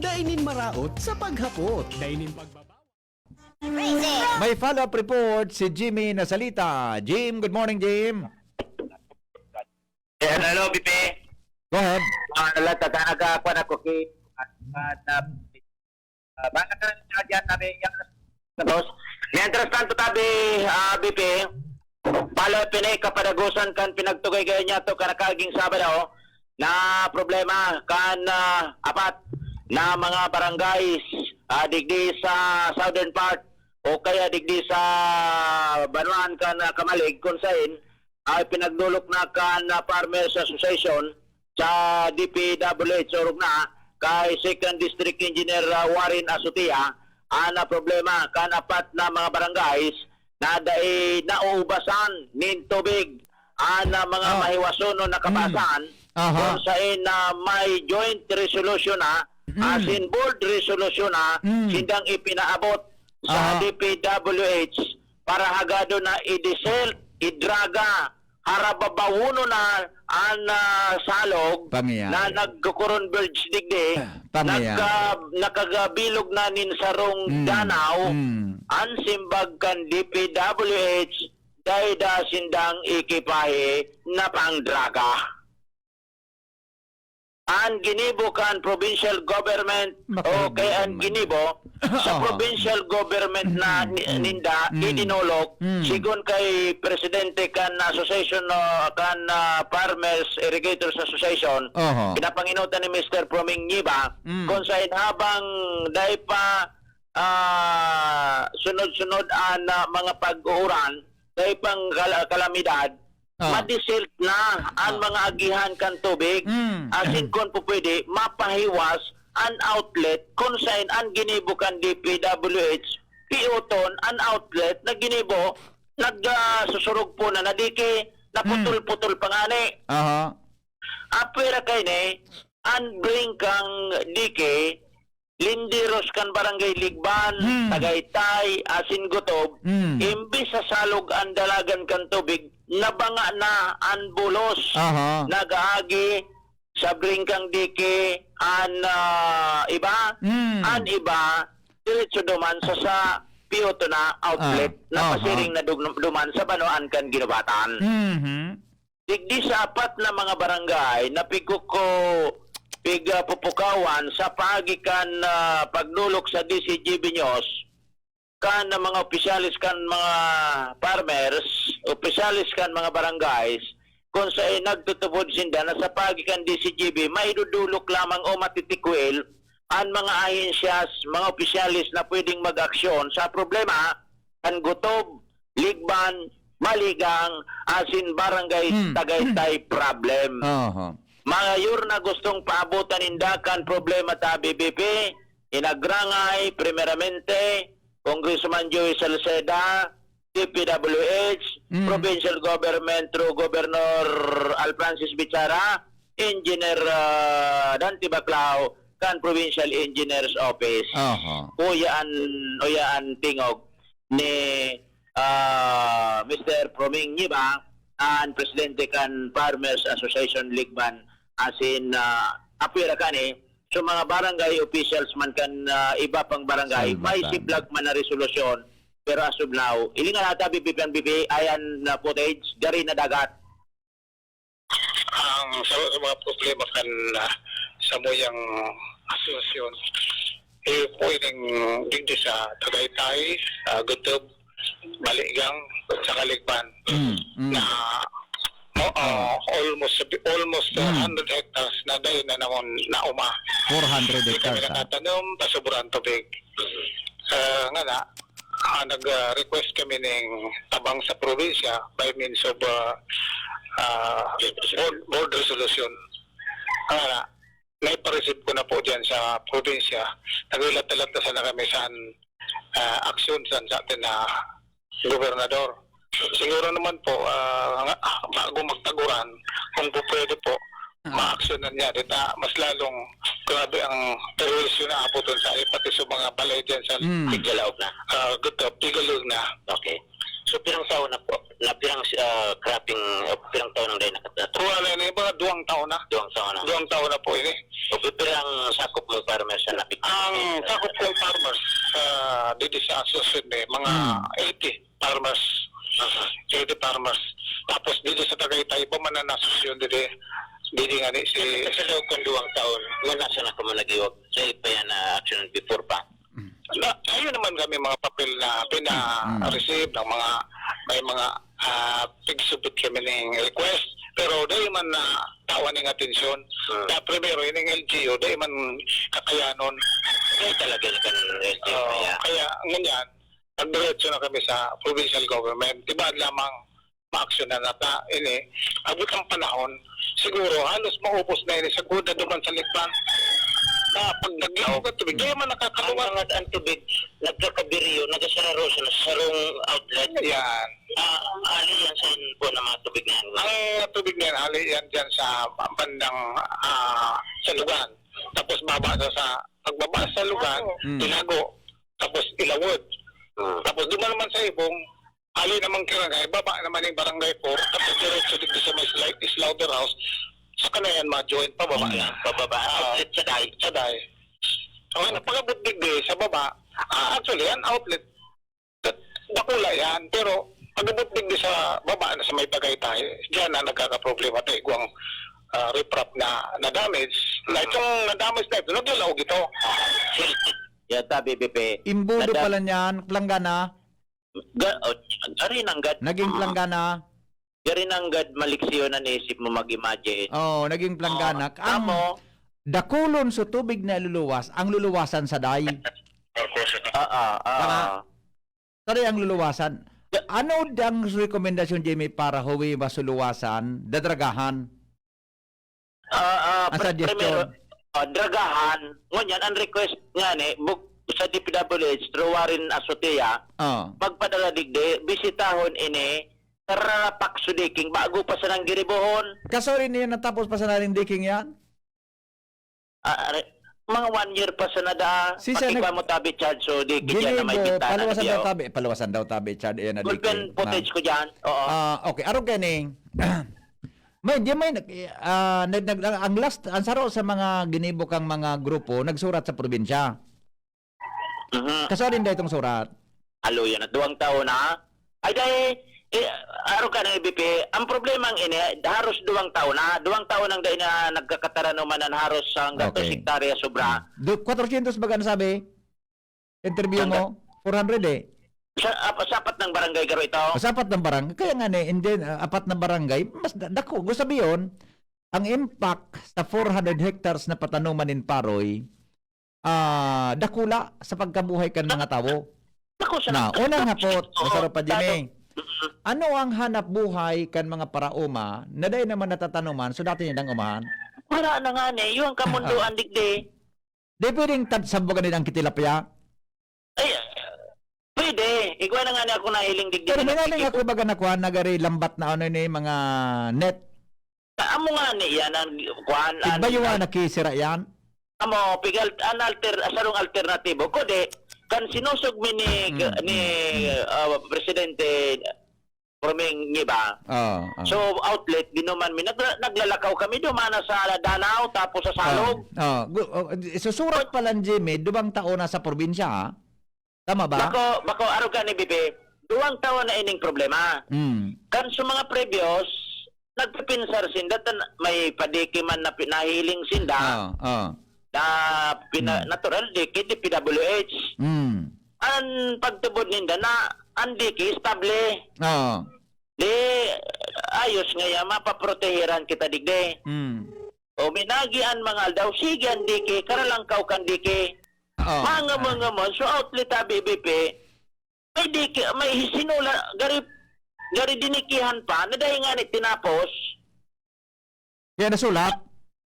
dainin maraot sa paghapot. Dainin pagbabaw. May follow-up report si Jimmy Nasalita. Jim, good morning, Jim. Hello, Pipe. Go ahead. Tatanaga ako na cookie. Baka ka dyan nabi yung tapos. Mientras tanto tabi, Pipe, palo pinay kapadagusan kan pinagtugay gaya niya to karakaging Sabado na problema kan apat na mga barangays digdi sa southern part o kaya digdi sa Banuan kan Kamalig kung saan ay pinagdulok na kan Farmers Association sa DPWH o na kay Second District Engineer Warren Asutia na problema kan apat na mga barangays na dai nauubasan nin tubig na mga mahiwason o nakabasan kung saan may joint resolution asin board resolution sindang ipinaabot sa DPWH para hagado na i-diesel, idraga, harababawuno na ang salog na nagkukonverge digdi, nakagabilog na nin sarong danaw, ang simbag kan DPWH dahil sindang ikipahe na pangdraga. Ang ginibo kan provincial government o kay ang ginibo sa provincial government na ninda idinulok sigon kay presidente kan association kan Farmers Irrigators Association pinapanginutan ni Mr. Proming Nyiba kung saan habang dahil pa sunod-sunod na mga pag-uuran dahil pang kalamidad madiselt na ang mga agihan kan tubig asin kung po pwede mapahiwas ang outlet kung saan ang ginibo kan DPWH piuton ang outlet na ginibo nagsusurog po na nadiki naputol-putol pangani apwera kay ne ang bring kang dike Lindiros kan barangay Ligban, Tagaytay, Asin Gotob, imbis sa salog ang dalagan kan tubig, nabanga na ang bulos, nagaagi sa bringkang dike, an iba, diretso duman sa piyoto na outlet, na pasiring na duman sa Banuan kan ginubatan. Digdi sa apat na mga barangay, napigko ko pupukawan sa pagikan pagdulok sa DCG Binyos kan mga opisyalis kan mga farmers, opisyalis kan mga barangays kung saan nagtutubod sinda na sa pagikan DCGB maidudulok lamang o matitikwil ang mga ahensyas, mga opisyalis na pwedeng mag-aksyon sa problema kan Gotob, Ligban, Maligang, asin barangay Tagaytay problem. Mga yur na gustong paabutan indakan problema ta BBP, inagrangay, primeramente, Congressman Joey Salceda, DPWH, Provincial Government through Governor Alfrancis Bichara, Engineer Dante Baclao, kan Provincial Engineer's Office. Uyaan tingog ni Mr. Proming Nyiba, ang presidente kan Farmers Association Ligban asin apira kani so mga barangay officials man kan iba pang barangay may siplag man na resolusyon pero as of now ilingan nata BPP ayan na footage dari na dagat ang sa mga problema kan sa moyang asosasyon pwedeng digdi sa Tagaytay, Gotob, Maligang sa Kaligban na almost 100 hectares na dahil na naman nauma 400 hectares kami nakatanom tasuburan tubig nga na nag-request kami ng tabang sa probinsya by means of board resolution naipareceive ko na po dyan sa probinsya naglalat-lalat na kami saan aksyon sa atin na gobernador. Siguro naman po, bago magtaguran, kung po pwede po, ma-aksyonan niya. Mas lalong grabe ang terrorisyon na aputon sa pati sa mga balay dyan sa Tigalaog na. Tigalaog na. Okay. So pirang taon na po, na pirang cropping, pirang taon na rin nakatato? Wala na, mga 2 taon na. 2 taon na. 2 taon na po ini. O pipira ang sakop mo farmers sa napit. Ang sakop kong farmers dito sa association mga 80 farmers. 80 farmers. Tapos dito sa Tagaytay, pamanan na association dito. Dito nga ni si... Sa loob kong 2 taon, wala sa na kamo nagiwag sa ipa yan na action before pa. Ayun naman kami mga papel na pina-receive ng mga may mga pig-submit kami ng request. Pero dahil man na tawan ng atensyon, na primero yung LGU, dahil man kakayanon. Kaya talaga kan LGU Kaya nganyan, nagdiretso na kami sa provincial government. Diba lamang ma-action na nata ini. Abot ang panahon, siguro halos maupos na ini sa guda duman sa likpan. Na pag naglaw ka tubig, kaya man nakakaluwag. Ang tubig, nagkakabiriyo, nagasararo sa sarong outlet. Yan. Ali yan sa po na mga tubig na yan. Ang tubig na yan, hali yan dyan sa bandang sa lugar. Tapos pagbaba sa lugar, tinago. Tapos ilawod. Tapos duman naman sa ibong, hali naman kirangay, baba naman yung barangay po, tapos diretso dito sa may slaughterhouse, sa kanayan ma-join, pababa yan. Pababa, outlet sa day. Sa day. Okay, napagabot digdi sa baba, actually, yan outlet, dakula yan, pero pagabot digdi sa baba na sa may Tagaytay, diyan na nagkakaproblema tayo kung riprap na damage. Na itong na-damage na ito, naglalaog ito. Yata, BBP. Imbudo pala niyan, planggana. Garinanggad. Naging planggana. Garinanggad maliksiyo na naisip mo mag-imagine. Naging planggana. Ang Amo, dakulon sa tubig na luluwas, ang luluwasan sa day. Tari ang luluwasan. Ano ang rekomendasyon, Jimmy, para huwi masuluwasan, dadragahan? Ang suggestion. Dragahan. Ngunyan, ang request nga ni, sa DPWH, Truwarin Asotea, magpadala digde, bisitahon ini, tarapak sudiking, bago pa sa nang giribohon. Kasori niya natapos pa sa naring diking yan? Mga 1 year pa sa nada, pakiba mo tabi, Chad, so diking yan na may bintana na biyaw. Palawasan daw tabi, Chad, yan na diking. Golden footage ko dyan, oo. Okay, araw ganing. Ang last, ang saro sa mga ginibukang mga grupo, nagsurat sa probinsya. Kasori din itong surat. Alo yan, at 2 taon na. Ay dahil, araw ka na BP, ang problema ang ini, haros 2 taon na. 2 taon ang dahil na nagkakatarano man haros sa hanggang 2 hektarya sobra. 400 baga na sabi? Interview mo? 400 eh. Sapat ng barangay garo ito. Sapat ng barangay. Kaya nga and then, 4 na barangay, mas dako. Gusto sabihin, ang impact sa 400 hectares na patanuman in Paroy, dakula sa pagkabuhay kan mga tao. Na, unang hapot, masarap pa Jimmy. Ano ang hanap buhay kan mga parauma na dahil naman natatanuman so dati niyang umahan? Wala na nga ni, yung kamunduan digdi. Di pwedeng sabbagan nilang kitilapya? Ay, pwede. Ikaw na nga ni ako nahiling digdi. Pero minaling ako baga nakuha nagari lambat na ano ni mga net. Amo nga ni yan ang kuhan. Iba yung nakisira yan? Amo, pigal sarong alternatibo ko de kan sinusog mi ni Presidente Romeng Ngiba. So outlet ginuman mi naglalakaw kami dumana sa Danao tapos sa Salog. Susurat pa lang Jimmy, 2 taon na sa probinsya ha? Tama ba? Bako araw ka ni Bibi, 2 taon na ining problema. Kan sa mga previous nagpipinsar sinda may padiki man na pinahiling sinda. Natural diki di PWH. Ang pagtubod ninda na ang diki stable. Di ayos nga mapaprotehiran kita digde. O minagian mga aldaw sige ang diki karalangkaw kan diki. Mga so outlet BBP may diki may sinula gari dinikihan pa na dahil nga ni tinapos. Kaya nasulat?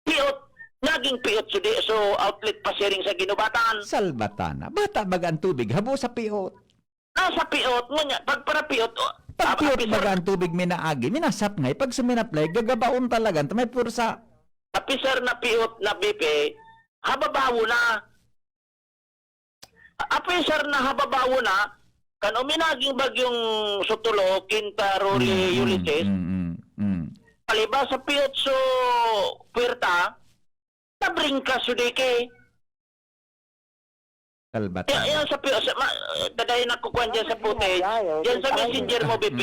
Piot. Naging piot so outlet pa sharing sa Ginubatan. Salbatana. Bata baga ang tubig. Habo sa piot. Sa piot. Ngunya, pag para piot. Pag piot baga ang tubig minaagi. Minasap ngay. Pag suminaplay, gagabaon talaga. May pursa. Apisar na piot na BP, hababawo na. Apisar na hababawo na, kan uminaging bagyong Sutulo, Quinta, Roli, Ulises, paliba sa piot so puerta, Nabring ka, Sudiki. Kalbatan. Yan dadayin ako kuhan dyan sa footage. Yan sa messenger mo, BP.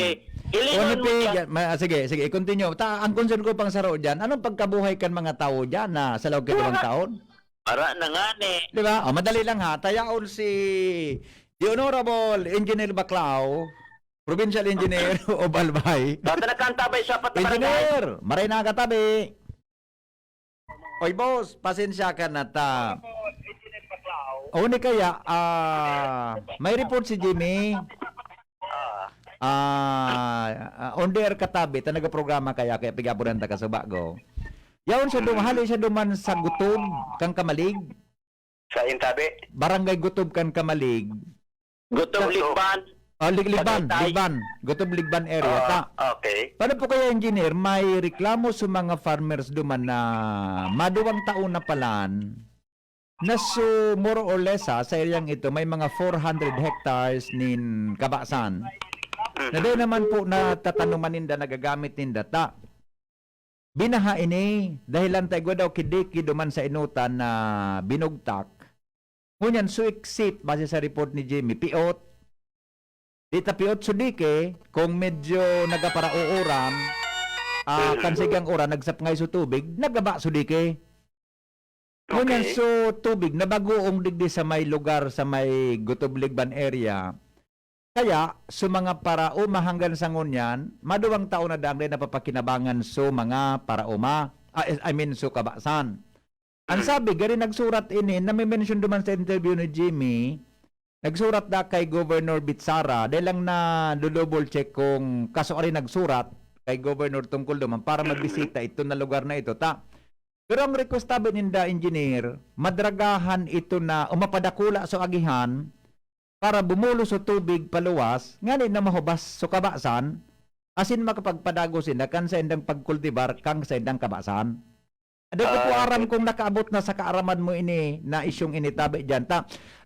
Ilingon mo dyan. Sige, continue. Ang concern ko pang saro dyan, anong pagkabuhay kan mga tao dyan na sa loob ka 2 taon? Para na nga ni. Di ba? O, madali lang ha. Tayaon si the Honorable Engineer Baclao, Provincial Engineer of Albay. Dati nagkantabay sa patbarangay. Engineer, maray na katabi. Oy boss, pasensya ka na ta. O ni kaya, may report si Jimmy. On the air katabi, nagaprograma kaya pigapunan ta kasubago. Yaon siya dumahali siya duman sa gutob kang Kamalig. Sa Intabi. Barangay Gutob kang Kamalig. Gutom Ligban. Ligban. Gutob Ligban area ta. Okay. Paano po kaya engineer, may reklamo sa mga farmers duman na maduwang taon na palan na so more or less sa areang ito may mga 400 hectares nin kabasan. Na doon naman po na tatanuman ninda nagagamit ninda ta. Binaha ini dahilan tayo daw kidiki duman sa inutan na binugtak. Ngunyan suiksip base sa report ni Jimmy piot. Dita piot sudike kung medyo nagaparauuram kansigang ora nagsapngay sa tubig nagaba sudike. Ngunyan so tubig na bagoong digdi sa may lugar sa may Gutob-Ligban area. Kaya, sa mga parauma hanggang sa ngunyan, maduwang taon na daang din napapakinabangan sa mga parauma. So kabasan. Ang sabi, gari nagsurat ini, na may mention duman sa interview ni Jimmy, nagsurat na kay Governor Bitsara, dahil lang na double check kung kaso rin nagsurat kay Governor tungkol duman para magbisita ito na lugar na ito. Pero ang request tabi ninda engineer, madragahan ito na umapadakula sa agihan para bumulo sa tubig paluwas, ngani na mahubas sa kabasan, asin makapagpadago sila kan sa indang pagkultibar kang sa indang kabasan. Ado ko po aram kung nakaabot na sa kaaraman mo ini na isyong initabi dyan.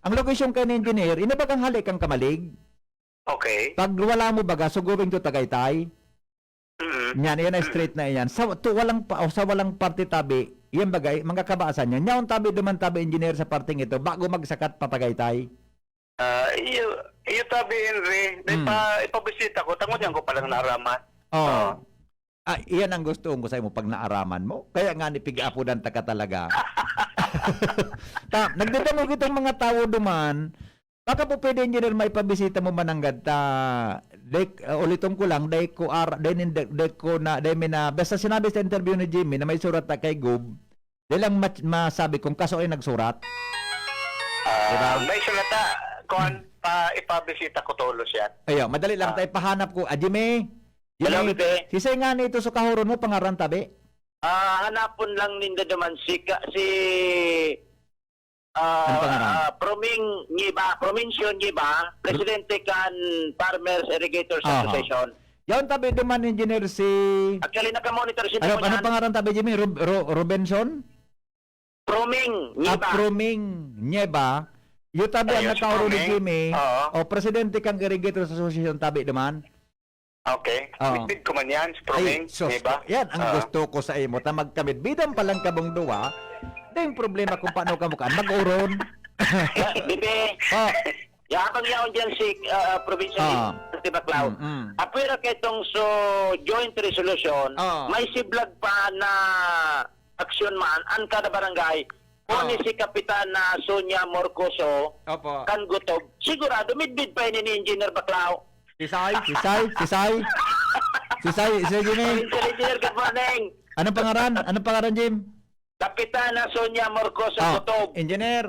Ang location kayo ni engineer, inabagang halik kang Kamalig. Okay. Pag wala mo baga, sugubing to Tagaytay. Yan na straight na yan. Sa walang parte tabi, yan bagay, mga kabaasan yan. Yan tabi duman tabi engineer sa parting ito bago magsakat papagaytay. Iyo tabi Henry, ipabisita ko, tangod yan ko palang naaraman. Oh. Iyan ang gusto ko sa mo pag naaraman mo. Kaya nga ni pigapudan ta ka talaga. Nagdadamo itong mga tao duman. Baka po pwede engineer may pabisita mo mananggad ta. Ulitom ko lang dahil ko basta sinabi sa interview ni Jimmy na may surat na kay Gob. Dahil lang masabi kung kaso ay nagsurat. Diba? May surat na kung ipabisita ko tulos yan. Ayo, madali lang tayo pahanap ko. Jimmy. Hello, Bibe. Si nga nito sa kahuron mo pangaran tabi. Hanapon lang ninda naman si Ano pangaran? Provincial Nyiba, Presidente kan Farmers Irrigators Association. Yan tabi duman engineer si Actually naka-monitor si Ano pangaran tabi Jimmy? Robinson? Proming Nyiba. Proming Nyeba. Yung tabi ang nakauro ni Jimmy. O Presidente kang Irrigators Association tabi duman. Okay. Bid ko man yan, Proming Nyeba. Yan ang gusto ko sa imo. Magkamit bidan palang kabong duwa. Yung problema kung paano ka mukhaan, mag-uron. Bibi, yakang yaon dyan si Provincial Baclao. Apwera ketong joint resolution, may siblag pa na aksyon man, an kada barangay, kung si Kapitan na Sonia Morcoso, kan Gutob, sigurado midbid pa ni Engineer Baclao. Sisay, Jimmy. Engineer Kapaneng. Anong pangaran, Jim? Kapitana Sonia Morcoso Gutob. Engineer.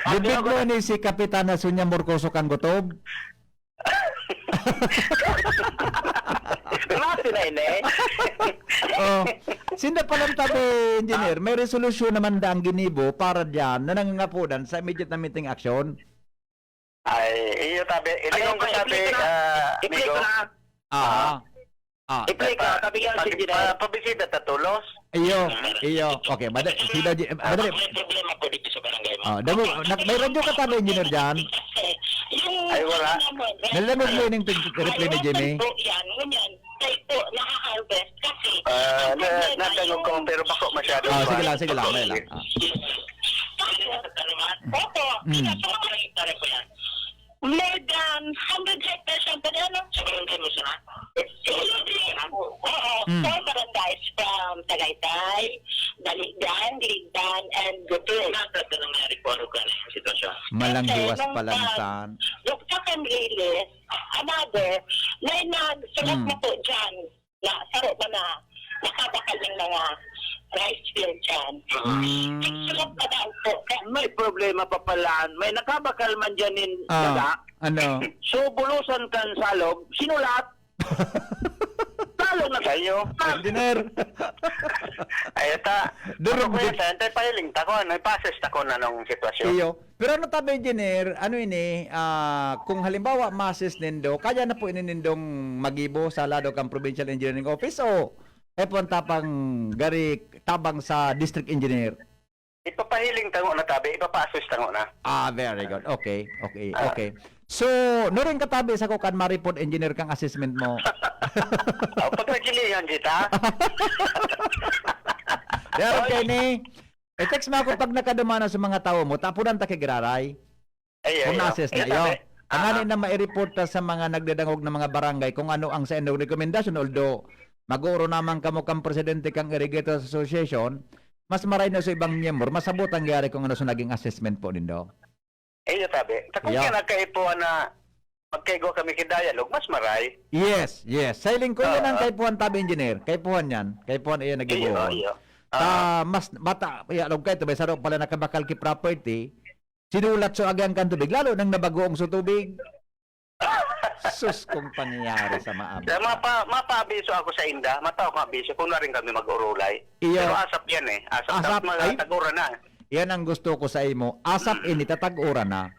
Bibig mo ni si Kapitana Sonia Morcoso kang Gutob. Mati na ini. Sinda pa lang tabi, engineer, may resolusyon naman daang ginibo para diyan na nangangapudan sa immediate na meeting action. Ay, iyo tabi. Ilingon ko tabi, amigo. I-play ka, tabi yan si engineer. Pabisita tatulos. Iyo. Okay, madali. Problema ko dito sa barangay mo. May radyo ka tabi, engineer dyan. Ay, wala. Nalamig mo yung reply ni Jimmy. Yan, ngunyan. Kaya po, naka-harvest kasi Nadangog ko pero bako masyado. Sige lang, sige lang. May lang. Opo, pinapakakita ko yan. More than 100 hectares ang ano? Sa barangay mo sana? Oo, 4 barangays from Tagaytay, Daligdan, Ligdan, and Gutul. Nakakita na nangyari po ano ka na yung sitwasyon. Malanggiwas palansan. Dr. Camriles, another, may nagsulat na po dyan na saro ba na nakabakal ng mga rice field dyan. Sulat na daw po. May problema pa pala. May nakabakal man dyan in daga. Ano? So, bulusan kan salog, sinulat. Salog na kayo. Engineer. Ay, ta. Durog Ako din. yan, ta. Pahiling ta ko. Nagpases ta ko na nung sitwasyon. Iyo. Pero ano tabi, engineer, ano ini, kung halimbawa masis nindo, kaya na po inindong magibo sa lado kang Provincial Engineering Office o F1 tapang gari tabang sa District Engineer? Ipapahiling tango na tabi, ipapasos tango na. Very good. Okay. So, no rin katabi sa kukan maripod engineer kang assessment mo. Pag nagkilihan kita, Pero okay ni. I-text mo ako pag nakadumana sa mga tao mo, tapunan ta kay Giraray. Kung na-assess na iyo. Ang na ma-report ta sa mga nagdadangog na mga barangay kung ano ang sa inyong rekomendasyon, although mag-uro naman kamo kang presidente kang Irrigators Association, mas maray na sa ibang miyembro, masabot ang gyari kung ano sa naging assessment po nindo. Iyo tabi. Kung Yeah. kinakaipuan na magkaigo kami kidayalog, mas maray. Yes. Sailing ko yan ang kaipuhan tabi engineer. Kaipuhan yan. Kaipuhan iyan nagibuhon. Iyo. Mas bata, alog kayo, may saro pala nakabakal ki property, sinulat so agang kan tubig, lalo nang nabagoong sa tubig. Sus, kung pangyayari sa maabot. Kaya mapa-abiso ako sa inda, mataw ko abiso kung na rin kami mag-urulay. Iyo. Pero asap yan eh. Asap Asap, ay? tagura na. Yan ang gusto ko sa imo. Asap ini tatag-ura na.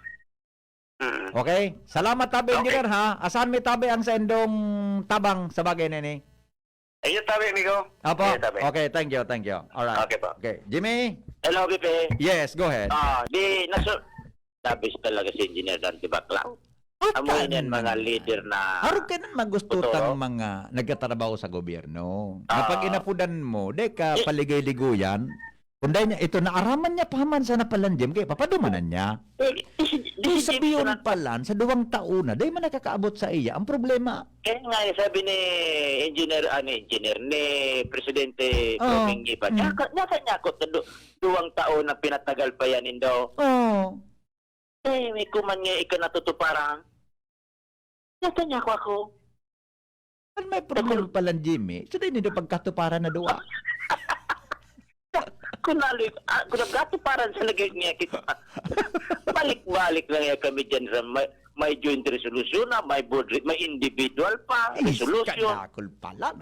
Okay? Salamat tabi Okay. engineer ha. Asan mi tabi ang sa indong tabang sa bagay nini? Iyo tabi, amigo. Apo. Iyo, tabi. Okay, thank you. Alright. Okay po. Okay. Jimmy? Hello, Pipe. Yes, go ahead. Labis talaga si Engineer Dante Baclaw. Amoy niyan mga leader na... Haro ka naman gusto Totoo. tang mga nagtatrabaho sa gobyerno. Kapag inapudan mo, de ka paligay-liguyan, kunday niya, ito naaraman niya paman sa napalanjim, kaya papadumanan niya. Di sabihin palan, sa 2 taon na, day man nakakaabot sa iya. Ang problema, Kaya nga, sabi ni Engineer, ni Presidente Coming Iba, niya niya ko, 2 taon na pinatagal pa yan daw. May kuman nga ikanatutuparang. Nasa niya ako. ano may problema palan, Jimmy? So, day nito pagkatuparan na duwa. Kung nagkatuparan sa nagiging kita. Balik-balik lang yan kami dyan sa may joint resolution na, may board, may individual pa, resolution. Kanakol pala.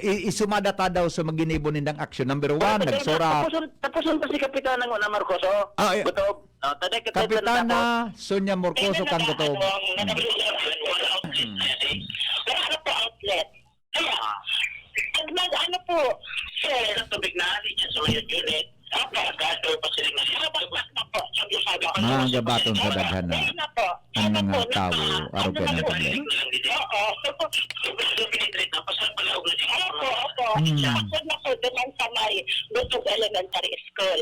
Isumadata daw sa maginibo nindang action. Number 1, nagsura. Tapuson pa si Kapitana ng Marcoso. Ah, eh. Gutob. Kapitana Sonia Morcoso kang gutob. Pero ano po outlet? Kaya, pag ano po, sir, Tubig na alin yan sa ngayon unit. Gado pa sila Mga gabaton sa daghan na ang mga tao, araw ka ng tablet. Opo. Ako na po doon sa may Lutog Elementary School.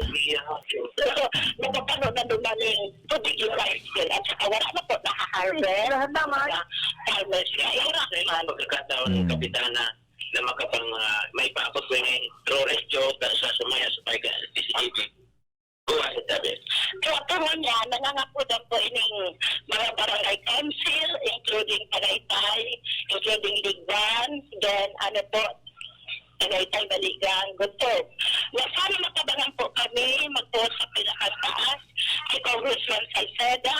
Napapano na doon namin tubig yung rice field. At saka wala na po nakaharvest. Farmers. Wala na yung magkakataon ng Kapitana na makapang may paabot ko yung Flores Joe sa sumaya sa pagka CCTV. Kuha sa tabi. Kaya po niya, nangangapudan po ining mga barangay council, including Tagaytay, including Ligdan, then ano po, Tagaytay, Baligang, Gutob. Na sana makabangan po kami magpost sa pinakataas kay Congressman Salceda,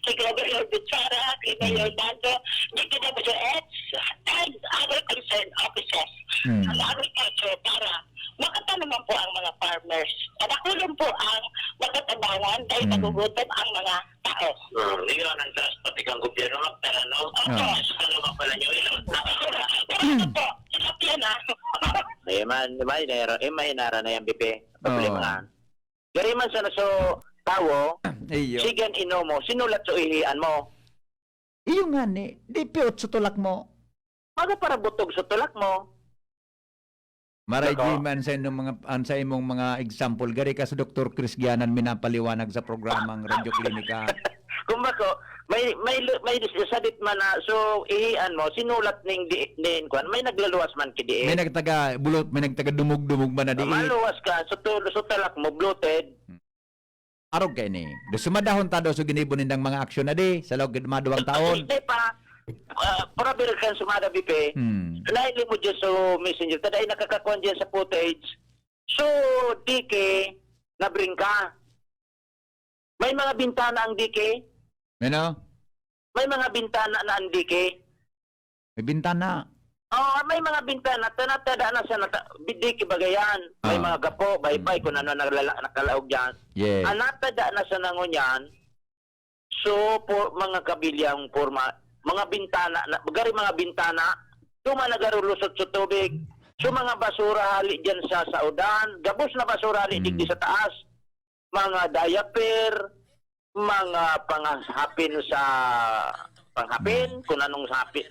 kay Governor Butchara, kay Mayor Dando, DPWH, and other concerned officers sa agriculture para makatanaman po ang mga farmers. Panakulong po ang magkatabangan dahil nagugutom ang mga tao. Hindi ka nang trust pati kang gobyerno magtara, no? Opo. Sa naman pala nyo ilang Ano po? Sarap yan may hinara na yan, Bipe. Problema nga. Gari man sa naso tawo, Iyo. sigan ino mo, sinulat sa ihian mo. Iyo nga ni, di piot sa tulak mo. Maga para butog sa tulak mo. Maray Nako. Jiman sa inyong sa imong mga example gari ka sa Dr. Chris Gianan minapaliwanag sa programang Radyo Klinika. Kung bako, may sadit man na, so ihian mo, sinulat ning diin kuan, may naglaluwas man kidi. May nagtaga bulot, may nagtaga dumug-dumug man na di. Maluwas ka, so talak mo, bloated. Arog kay ni. Do sumadahon ta do so ginibon nindang mga aksyon na di sa loob maduwang taon. Hindi pa, parabil kan sumada bipe, laili mo dyan so messenger, taday nakakakuan dyan sa footage, so dike, nabring ka. May mga bintana ang dike, Ano? may mga bintana na ang dike. May bintana. Oh, may mga bintana, tanatada na sa dike bagayan. May mga gapo, baybay, kung ano nakalaog dyan. Yes. Anatada na sa nangon yan, so mga kabilyang forma, mga bintana, gari mga bintana, tuma nagarulusot sa tubig, so mga basura hali dyan sa saudan, gabos na basura hali digdi sa taas, mga diaper, mga panghapin sa panghapin, kung anong hapin,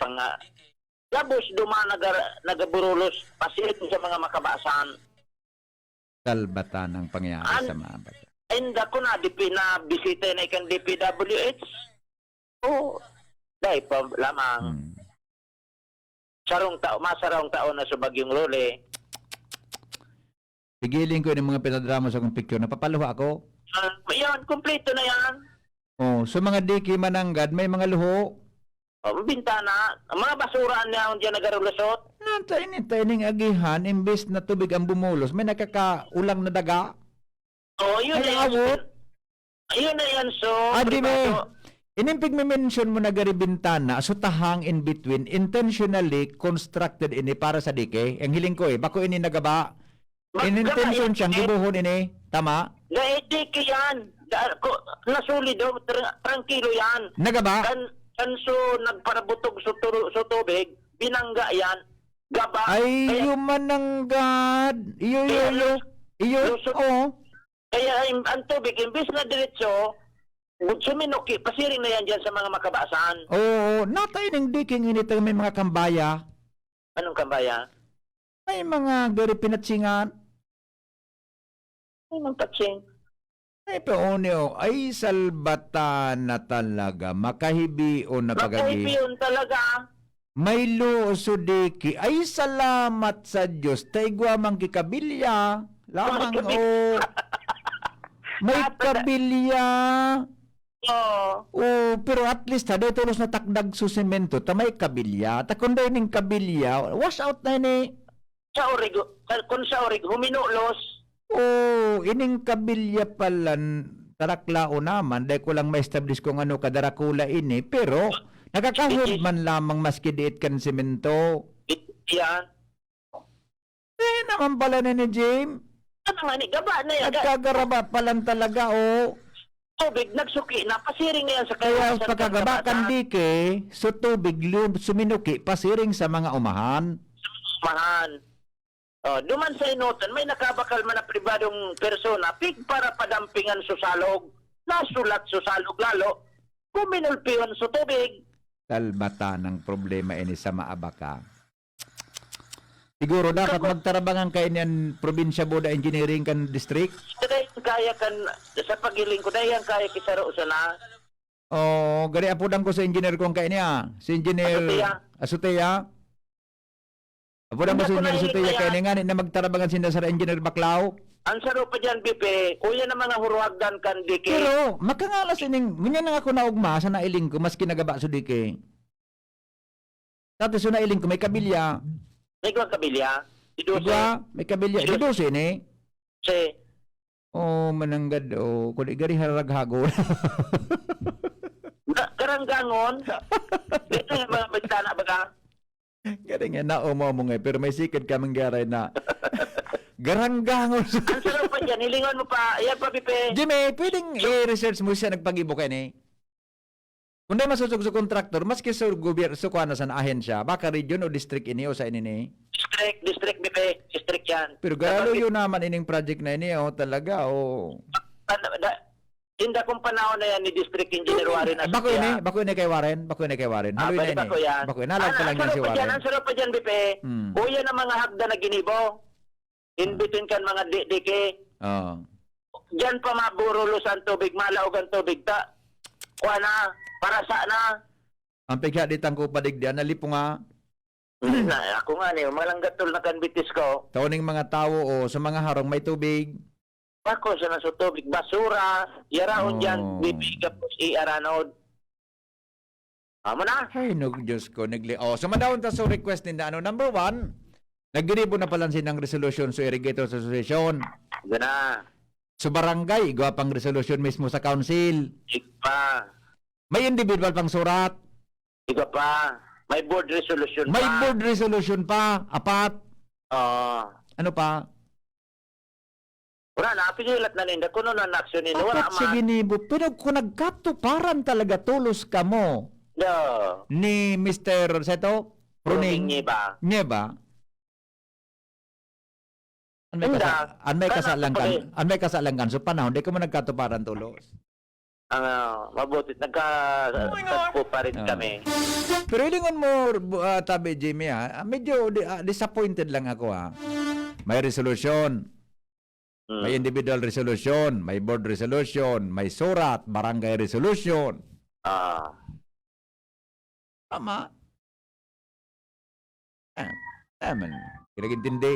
gabos duma nagaburulos, pasilip sa mga makabasan. Kalbatan ang pangyayari sa mga bata. And ako na, bisita na ikan DPWH. Oh, dahil pa lamang. Masarong taon na sa Bagyong Lole. Pigiling ko yung mga pinadrama sa kong picture. Napapaluha ako. Yan, kumpleto na yan. Oh, so mga diki mananggad, may mga luho. Bintana, mga basura niya dyan nagarulusot. Tainin agihan, imbes na tubig ang bumulos, may nakakaulang na daga. Oh, yun na yan. Ayun na yan, so. Adi me, privado. inimpig me mention mo na gari bintana, so tahang in between, intentionally constructed ini para sa dike. Ang hiling ko bako ini nagaba. In intention siyang gibuhon ini. Tama? Dike yan. Nasuli daw, tranquilo yan. Nagaba? Kanso nagparabutog sa tubig, binangga yan, gaba. Ay, mananggad. Iyo. Lusot. Oh. Kaya ang tubig, imbis na diretso, suminuki, pasiring na yan dyan sa mga makabasan. Oo, natay ng diking inito may mga kambaya. Anong kambaya? May mga gari pinatsingan. Anong patsing? Ay, peonyo, ay salbata na talaga. Makahibiyo na pagagi. Makahibiyon talaga. May luoso diki. Ay, salamat sa Diyos. Taigwa mang kikabilya. Lamang o. May kabilya. Oo. Pero at least, haday tulos na takdag sa semento. Tamay kabilya. Takunday ning kabilya. Wash out na ni. Kung sa orig, huminulos. Ining kabilya palan taraklao naman dahil ko lang ma-establish kung ano kadarakula ini pero nakakahod man lamang maski diit kan semento. Yan. Naman pala ni James. Ano nga ni, gaba na yan. Nagkagaraba palan talaga Tubig, nagsuki na, pasiring na yan sa Kaya kawasan. pagkagaba kan dike, so tubig suminuki pasiring sa mga umahan. Mahan. Duman sa inutan, may nakabakal man na pribadong persona, pig para padampingan susalog, nasulat susalog lalo, kuminulpiyon sa tubig. Kalbata ng problema ini sa maabaka. Siguro dapat magtarabangan kayo niyan probinsya Boda Engineering kan district. Dahil kaya kan, sa pagiling ko, dahil kaya kisaro sa na. Gari apudang ko sa engineer kong kayo niya. Si engineer Asuteya. Apudang ko sa engineer Asuteya kayo niya nga na magtarabangan sinda sa engineer Baklaw. Ang saro pa dyan, Bipe, kuya na mga huruagdan kan dike. Pero makangalas ining, ganyan na ako naugma sa nailing ko, mas kinagaba sa dike. Tapos sa nailing ko, may kabilya. May gawang kabilya. Iduse. Diba? May kabilya. Iduse ni. Si. Mananggad. Kung gari haraghago. Karanggangon. Dito yung mga bintana baga. Galing nga na mo pero may sikad kaming garay na garanggangon. Ang sarap pa dyan, hilingon mo pa. Ayan pa, Bipe. Jimmy, pwedeng i-research mo siya nagpag-ibo kayo ni. Kung di masusog sa kontraktor, maski sa gobyerno, sa kuha na sa ahensya, baka region o district ini o sa ini ni. District, Bipe. District yan. Pero galo yun naman ining project na ini, talaga, Tinda kong panahon na yan ni District Engineer Warren. Bako ini kay Warren. Haluin na ini. Bako yan. Bako yan. Nalag pa lang yan si Warren. Ang sarap pa dyan, Bipe. Kuya ng mga hagda na ginibo. In between kan mga dike. Oh. Diyan pa maburulos ang tubig, malaog ang tubig ta. Kuha na, para sa na. Ang pigya ditang ko padigdian nalipo nga Na, ako nga niyo, malang gatol na kanbitis ko. taoning mga tao o sa mga harong may tubig. Ako sa naso tubig, basura, yaraon Oh. dyan, bibigap ko si Aranod. Amo na. Ay, no, Diyos ko, Oh, sumadawon ta sa request ni ano. Number 1, nagdiribo na pala ng resolution sa Irrigators Association. Gana, Sa barangay, gawa pang resolution mismo sa council. pa. May individual pang surat. Iga pa. May board resolution May pa. board resolution pa. 4. Ano pa? Wala na, pigilat na ninda. Kuno na aksyon nila. Wala Apat sige man. ni pero kung nagkatuparan talaga tulos ka mo No. ni Mr. Seto Pruning Pruning niya ba? niya ba? An may kasalangkan. An may kasalangkan. So panahon, di ko mo nagkatuparan tulos. Mabuti. Nagka-tagpo pa rin Ah. kami. Pero ilingon mo, tabi Jimmy medyo disappointed lang ako May resolution, may individual resolution, may board resolution, may surat, barangay resolution. Tama. Naman. Kinagintindi.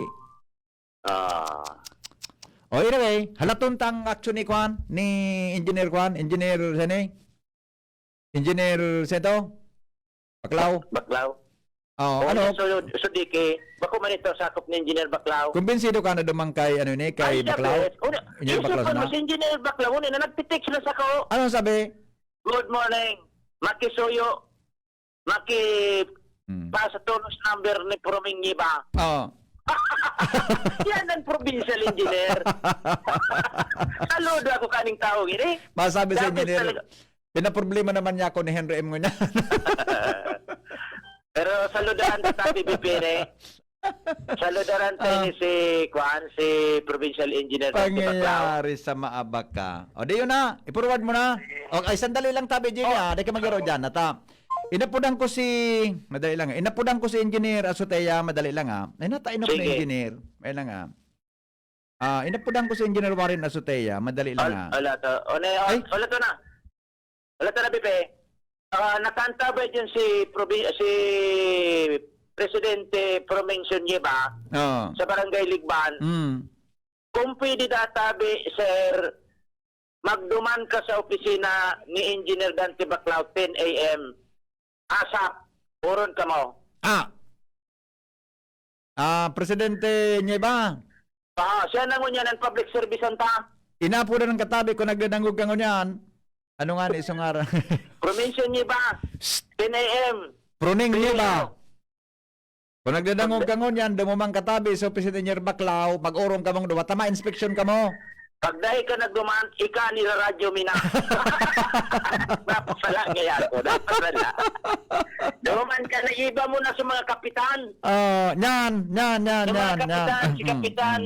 Anyway, halaton tang action ni Kwan, ni Engineer Kwan, Engineer Sene, Engineer Seto, Baklaw. Baklaw. Ano, So, dike, bako man ito sakop ni Engineer Baklaw. kumbinsido ka na dumang kay, kay Baklaw? Engineer Baklaw Baklaw na? si Engineer Baklaw, na nagtitext na sa ko. Ano sabi? Good morning. Makisuyo. Pa sa tulos number ni Proming Niba. Oo. Yan ang provincial engineer. Saludo ako kaning tao gini. Masabi sa Dapat engineer, talaga- pinaproblema naman niya ako ni Henry M. Ngunya. Pero saludahan ta tabi bipire. Saludahan tayo ni si provincial engineer. Pangyayari sa maabak ka. O, di yun na. I-forward mo na. Okay, sandali lang tabi, Jimmy, Di ka magiro dyan. Nata. Inapudan ko si... Madali lang. Inapudan ko si Engineer Azotea. Madali lang, Ay, natainok na Sige. engineer. May lang, inapudan ko si Engineer Warren Azotea. Madali lang, Wala to. Ay. Wala to na. Wala to na, Bipe. Nakanta ba dyan si Presidente Promension Niba Oo. sa Barangay Ligban? Kung pwede databi, sir, magduman ka sa opisina ni Engineer Dante Baclao 10 a.m. ASAP. Puron ka mo. Presidente niya ba? Siya na ngunyan ang public service anta. Inapudan ng katabi ko nagdadangog ka ngunyan. Ano nga ni isang araw? Promension Niba, 10 a.m. Pruning niya ba? Kung nagdadangog ka ngunyan, dumumang katabi sa Presidente niya Baklaw, pag-urong ka mong duwa, tama, inspection ka mo. Pag dahil ka nagdumaan, ika ni radyo mina. Napasala kaya ako. Napasala. Duman ka na iba mo na sa mga kapitan. Yan. Sa mga kapitan, si Kapitan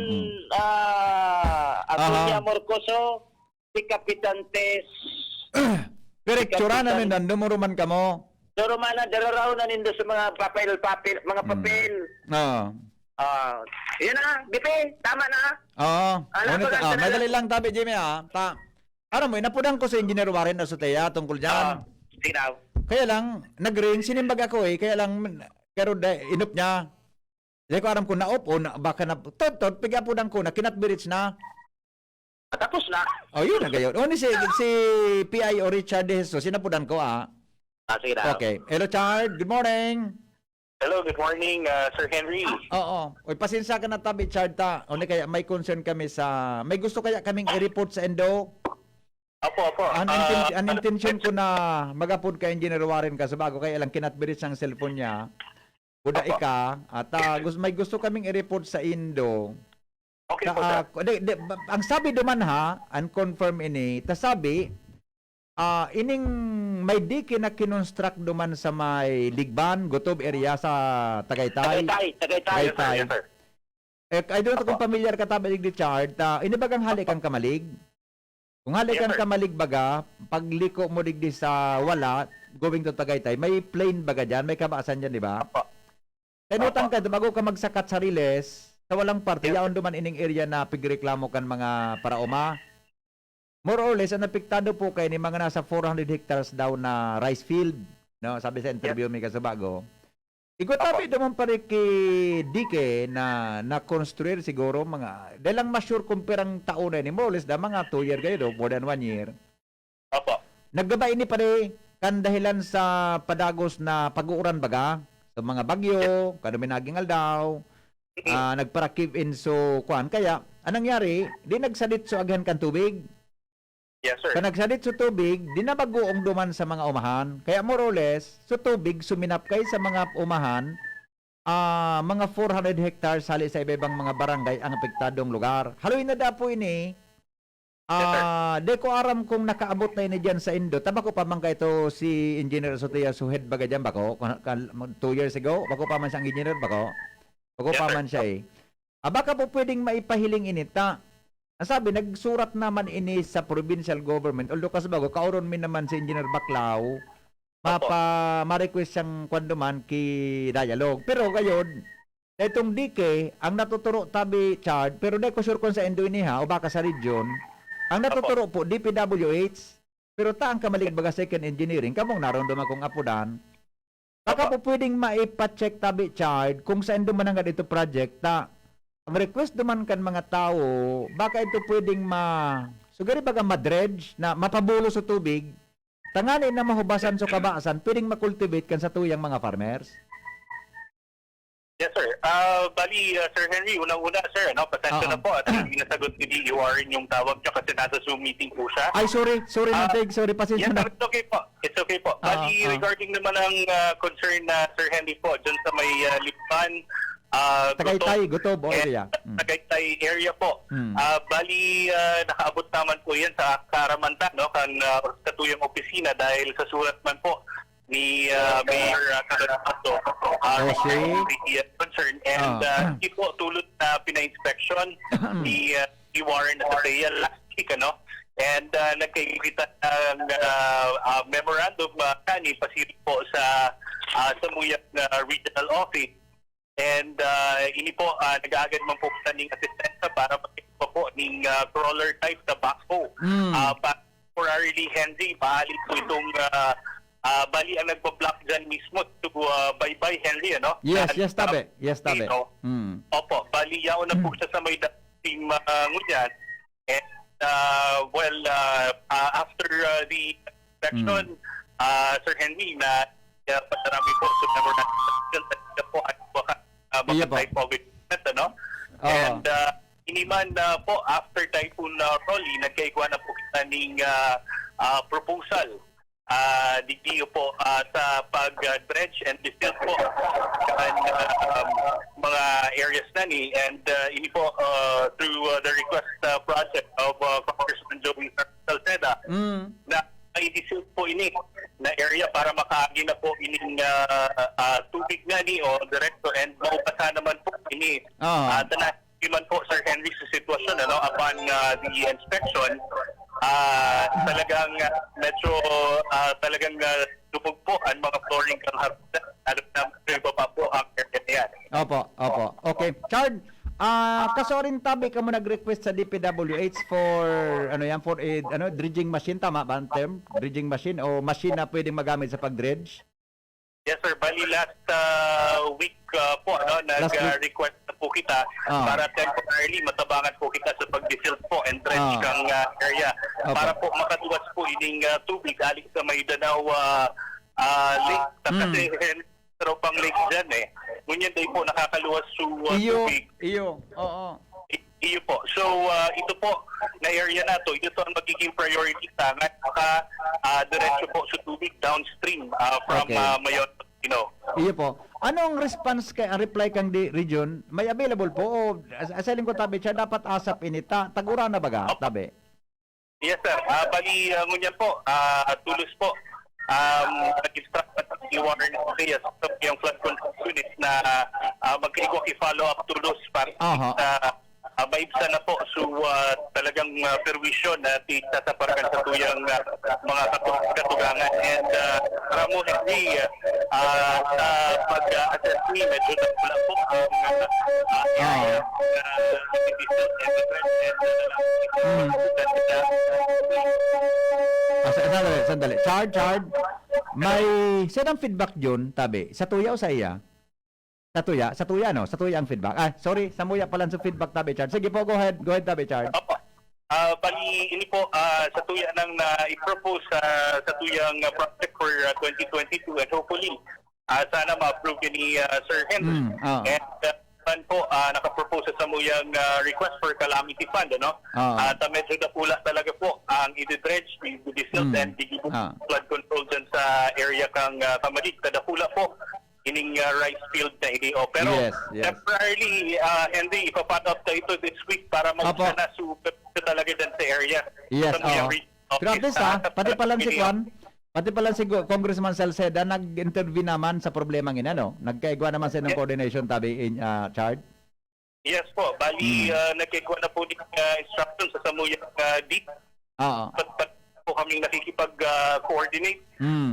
Agunya Morcoso, si Kapitan Tess. Direktura namin, nandumuruman ka mo. Durumana, dararaw na nindo sa mga papel, mga papel. Yan na, Bipe, tama na. Madali lang tabi, Jimmy, Ano mo, inapudan ko sa Engineer Warren Azotea tungkol dyan. Sige daw. Kaya lang, nag-ring, sinimbag ako kaya lang, pero inup niya. Hindi ko alam kung na-up o baka na, tot, pigapudan ko na, kinatbirits na. Tapos na. Yun na gayon. Si P.I. o Richard De Jesus, sinapudan ko, Sige daw. Okay. Hello, Chard. Good morning. Hello, good morning, Sir Henry. Oo. Uy, pasensya ka na tabi, Chard, kaya may concern kami may gusto kaya kaming i-report sa Endo? Opo. Ang intention ko na mag-upload ka Engineer Warren ka sa bago kaya lang kinatbirit ang cellphone niya. Buda ika at may gusto kaming i-report sa Indo. Okay po, sir. Ang sabi duman unconfirm ini, sabi ining may diki na kinonstruct duman sa may Ligban, Gotob area sa Tagaytay. Tagaytay. Yes, sir. I don't know kung familiar ka tabi di Chard, inibagang halik ang kamalig. Kung halik Yes, ang sir. kamalig baga, pagliko mo digdi sa wala, going to Tagaytay, may plane baga dyan, may kabaasan dyan, di ba? Opo. Kaya nutang ka, bago ka magsakat sa Riles, sa walang parte, yaon duman ining area na pigreklamo kan mga paraoma. More or less, ang napiktado po kay ni mga nasa 400 hectares daw na rice field. No, sabi sa interview mi kasabago. Tabi naman pare kay Dike na na-construir siguro mga, dahil lang ma-sure kung perang taon na ni more or less da mga 2 year kayo do, more than 1 year. Opo. Naggabay ni pare kan dahilan sa padagos na pag-uuran baga, sa mga bagyo, kadumi naging aldaw, nagparakip in so kuan kaya anong nangyari, di nagsadit so aghan kan tubig. Yes, sir. Kung nagsadit sa tubig, di na bagoong duman sa mga umahan. Kaya more or less, sa tubig, suminap kay sa mga umahan, mga 400 hectares hali sa iba-ibang mga barangay ang apektadong lugar. Haluin na dapo ini, de ko aram kung nakaabot na ini dyan sa Indo. Tabako pa man ito si Engineer Sotia Suhed baga dyan bako, 2 years ago, bako pa man siyang engineer bako. Bako pa man siya eh. Baka po pwedeng maipahiling inita. Ang sabi, nagsurat naman ini sa provincial government. Although kasabago, kauron min naman si Engineer Baclao, ma-request siyang kwanduman ki dialogue. Pero gayon, itong Dike, ang natuturo tabi Chad, pero di ko sure kung sa Indonesia o baka sa region, ang natuturo po, DPWH, pero taang kamalig baga second engineering, kamong naroon duman kong apudan, baka po pwedeng maipacheck tabi Chad kung saan duman ang ito project, ang request duman kan mga tao, baka ito pwedeng sugari baga madredge na mapabulo sa tubig, tangani na mahubasan sa kabaasan, pwedeng makultivate kan sa tuyang mga farmers. Yes, sir. Bali, Sir Henry, unang-una, sir, pasensya na po at hindi nasagot ni DUR yung tawag niya kasi nasa Zoom meeting po siya. Ay, sorry, pasensya Yes, na. sir, it's okay po. Bali, regarding naman ang concern na Sir Henry po, dyan sa may Lipan, Tagaytay, Gutob, o area. Tagaytay area po. Bali, nakaabot naman po yan sa Karamanta, kan katuyang opisina dahil sa sulat man po ni Mayor Caladato concern and hindi po tulad na pina-inspection ni Warren Atea last week, and nagkikita ng memorandum kani pasilip po sa Samuyang Regional Office. And ini po, nag-aagad man po ng asistensya para magkita po ng crawler type na backhoe. Temporarily, Henry, baalit po itong bali ang nagpa-block dyan mismo to bye-bye, Henry, Yes, tabi. Opo, bali yaon na po siya sa may dating ngunyan. And, after the inspection, Sir Henry, na patarami po sa memorandum po at mga type of equipment, and iniman po after Typhoon Rolly, nagkaigwa na po kita ng proposal dito po sa pag-dredge and distill po mga areas na ni, and ini po through the request project of Congressman Joey Salceda na i-distill po ini na area para makaagi na po ining tubig nga ni o direkto and maupasa naman po ini man po Sir Henry sa sitwasyon upon the inspection talagang medyo talagang lubog po ang mga flooring kang harap na baba po ang area yan. Opo. Okay. Chard, kasorin tabi ka mo nag-request sa DPWH for for dredging machine, tama ba ang term? Dredging machine o machine na pwedeng magamit sa pag-dredge? Yes, sir. Bali, last week po, nag-request na po kita para temporarily matabangan po kita sa pag-distill po and dredge kang area. Para po makatuwas po ining tubig aling sa may Danao lake. Kasi pero pang lake dyan ngunyan tayo po nakakaluwas sa tubig. Iyo po. So, ito po na area na to, ito ang magiging priority sa amin. Diretso po sa tubig downstream from Mayon. Iyo po. Anong response kay reply kang di region? May available po o asalin ko tabi siya dapat asap inita tagura na baga tabi? Yes, sir. Bali ngunyan po tulos po nag-instruct at i-warn yung flood control unit na magkaigwak i-follow up tulos para maibsan na po so talagang perwisyon na tataparkan sa tuyang mga katugangan and para mo hindi sa pag-assess ni medyo nagpula po ang area Sandali. Chard. May sinang feedback yun, tabi? Sa tuya o sa iya? Sa tuya, no? Sa tuya ang feedback. Sorry, sa muya pala sa feedback, tabi, Chard. Sige po, go ahead, tabi, Chard. Opo. Bali, ini po sa tuya nang i-propose sa tuyang project for 2022 and hopefully sana ma-approve ni Sir Henry. And po naka-propose sa muyang request for calamity fund, ano? At medyo napula talaga po ang i-dredge, i-disilt and flood control dyan sa area kang Kamalig. Kadapula po ining rice field na inio. Pero temporarily, Henry, ipapat up na ito this week para mag-usa na super talaga dyan sa area. Yes, grabe pati pala si Congressman Salceda nag-intervene naman sa problema ng no? Nagkaigwa naman sa ng coordination, tabi, in Chard? Yes po. Bali, nagkaigwa na po ng instructions sa samuyang DIC. Po kaming nakikipag-coordinate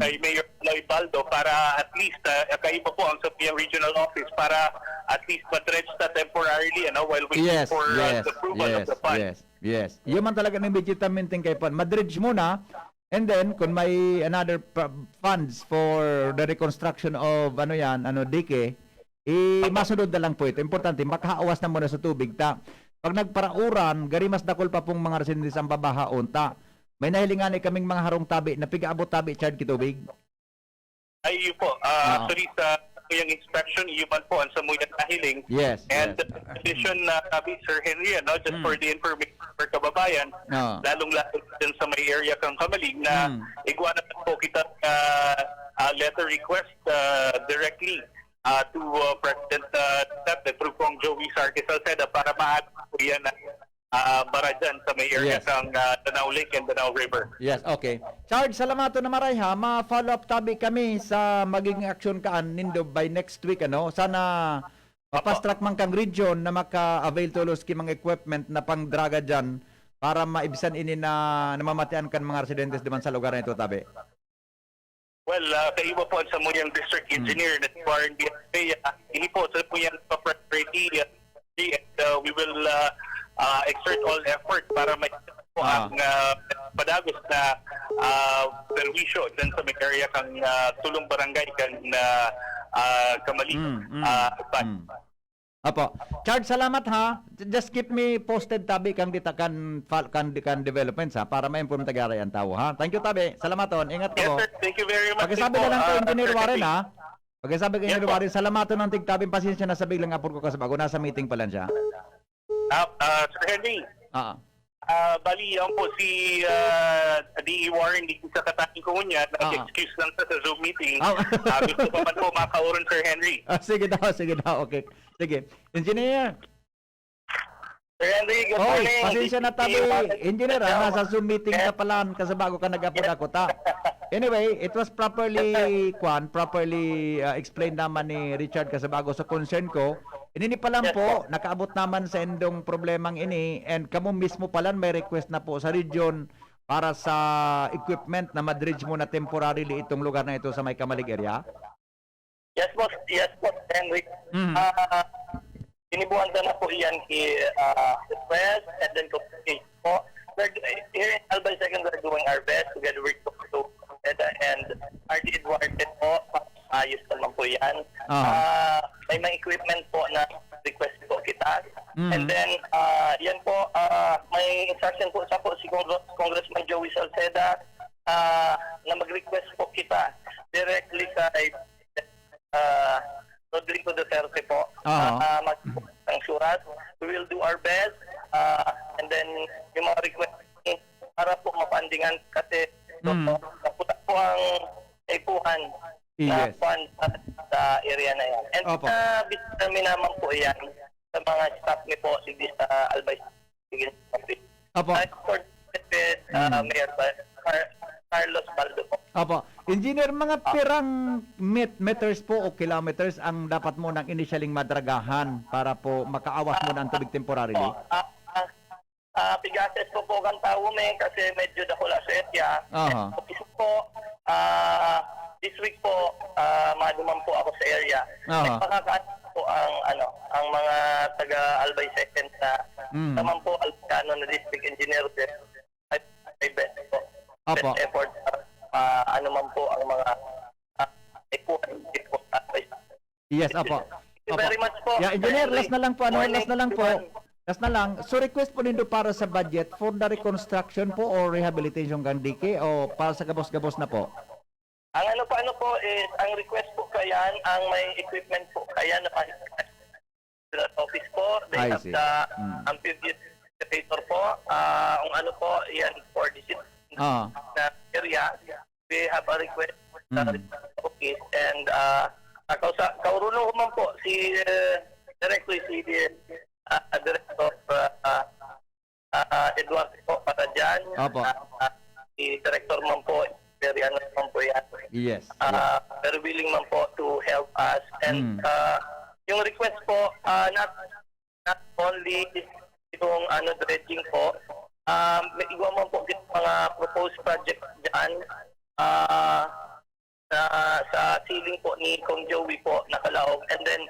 kay Mayor Loy Baldo para at least kaiba po ang Sabiang Regional Office para at least ma-dredge na temporarily while waiting for the approval of the fund. Yes. Yun man talaga ng legitimating kay Pan. Ma-dredge muna and then kung may another funds for the reconstruction of dike, masunod na lang po ito. Importante, makaawas na muna sa tubig ta. Pag nagparauran, gari mas dakol pa pong mga residentes ang babahaon ta. May nahilingan kaming mga harong tabi na pigaabot tabi, Chard, kitubig. Ay, yun po. Actually, sa yung inspection, yun man po ang samuyang nahiling. Yes. And in addition, Sir Henry, just for the information for kababayan, lalong-lalo din sa may area kang Kamalig na igwa naman po kita letter request directly to President Duterte through Kong Joey Sarkis Salceda para ma-add po yan na para dyan sa may area kang Danao Lake and Danao River. Yes, okay. Charles, salamato na maray ha. Ma-follow up tabi kami sa maging action kaan nindo by next week, ano? Sana mapastrak man kang region na maka-avail tulos ki mga equipment na pang-draga dyan para maibisan ini na namamatian kan mga residentes diman sa lugar na ito, tabi. Well, kaiba po sa muyang district engineer na si Warren DFA. Ini po sa muyang priority and we will exert all effort para may po ang padagos na perwisyo dyan sa may area kang tulong barangay kang Kamalig. Apo. Charles, salamat ha. Just keep me posted, tabi, kang dita kan developments ha, para ma-inform tagaray ang tao ha. Thank you, tabi. Salamaton. Ingat ko. Yes, sir. Thank you very much. Pagkasabi na lang ko, Engineer Warren ha. Pagkasabi ko, Engineer Warren, salamaton ng tigtabing pasensya na sa biglang apur ko kasabago. Nasa meeting pa lang siya. Sir Henry. Bali, ang po si D.E. Warren, di sa kataking ko niya, nag-excuse lang sa Zoom meeting. Gusto pa man po makauron, Sir Henry. Sige daw, okay. Sige. Engineer. Sir Henry, good morning. Pasensya na tabi. Engineer, nasa Zoom meeting ka pala kasabago ka nag-upload ako ta. Anyway, it was properly explained naman ni Richard kasabago sa concern ko. Ini pa lang po, nakaabot naman sa endong problemang ini and kamo mismo pala may request na po sa region para sa equipment na madredge mo na temporarily itong lugar na ito sa may Kamalig area? Yes, boss, Henry. Inibuhan na po iyan kay the press and then communication po. Here in Albay Second, we're doing our best together with Dr. and RD Eduardo po. Ayos naman po yan. May mga equipment po na request po kita. And then, yan po, may instruction po si Congressman Joey Salceda na mag-request po kita directly kay Rodrigo Duterte po. Mag-ang surat. We will do our best. And then, yung mga request para po mapandingan kasi naputa po ang ipuhan na fund sa area na yan. And business namin naman po yan sa mga staff ni po sa Albay. Opo. Mayor Carlos Baldo po. Opo. Engineer, mga pirang meters po o kilometers ang dapat mo ng initialing madragahan para po makaawas mo ng tubig temporarily? Pigases po kang tao kasi medyo dakula sa area. This week po, anuman po ako sa area. Aha. Nagpakakaan po ang mga taga Albay Second na naman po Alcano na district engineer din. Ay best po. Opo. Best effort anuman po ang mga po. Yes, opo. Thank you very much po. Yeah, engineer, last na lang po. Morning, Last na lang po. everyone. Last na lang. So request po nindo para sa budget for the reconstruction po or rehabilitation kang dike o para sa gabos-gabos na po? Ang ano po is, ang request po kayan, ang may equipment po kayan na office po. They I have see. the amphibious excavator po. Ang ano po, yan for this Ah. na area. We have a request sa office and kaurulong ko man po si directly si Director Eduardo po para dyan. Opo. Si Director man po, Periano man po yan. Yes. Very willing man po to help us. And yung request po, not only yung dredging po, may iwa man po yung mga proposed project dyan sa ceiling po ni Kong Joey po, nakalaog. And then,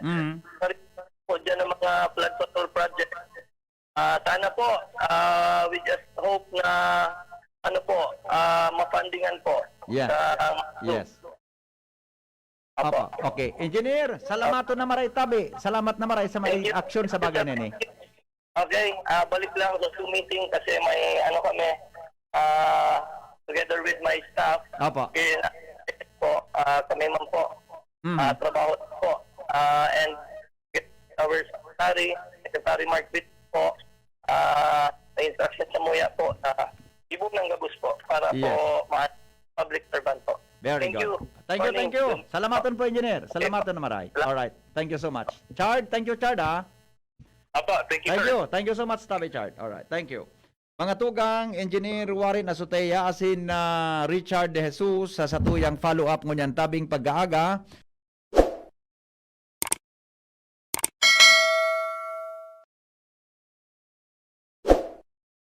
po dyan ng mga flood control project. Sana po, we just hope na mapandingan po. Yeah. Yes. Opo. Okay. Engineer, salamato na maray tabi. Salamat na maray sa may action sa bagay nini. Okay, balik lang sa Zoom meeting kasi may kami together with my staff. Opo. Okay, po, kami man po trabaho po. And our Secretary Mark Witt po, may instruction sa MUYA po na ibog ng gabos po para po public servant po. Very Thank good. you. Thank you, Morning. thank you. Salamaton po, engineer. Salamaton na maray. All right. Thank you so much. Chard, thank you, Chard, ha? Apo, thank you, Thank sir. you. Thank you so much, Tabi Chard. All right. Thank you. Mga tugang, Engineer Warren Asuteya, asin Richard De Jesus sa satuyang follow-up ngunyan tabing pag-aaga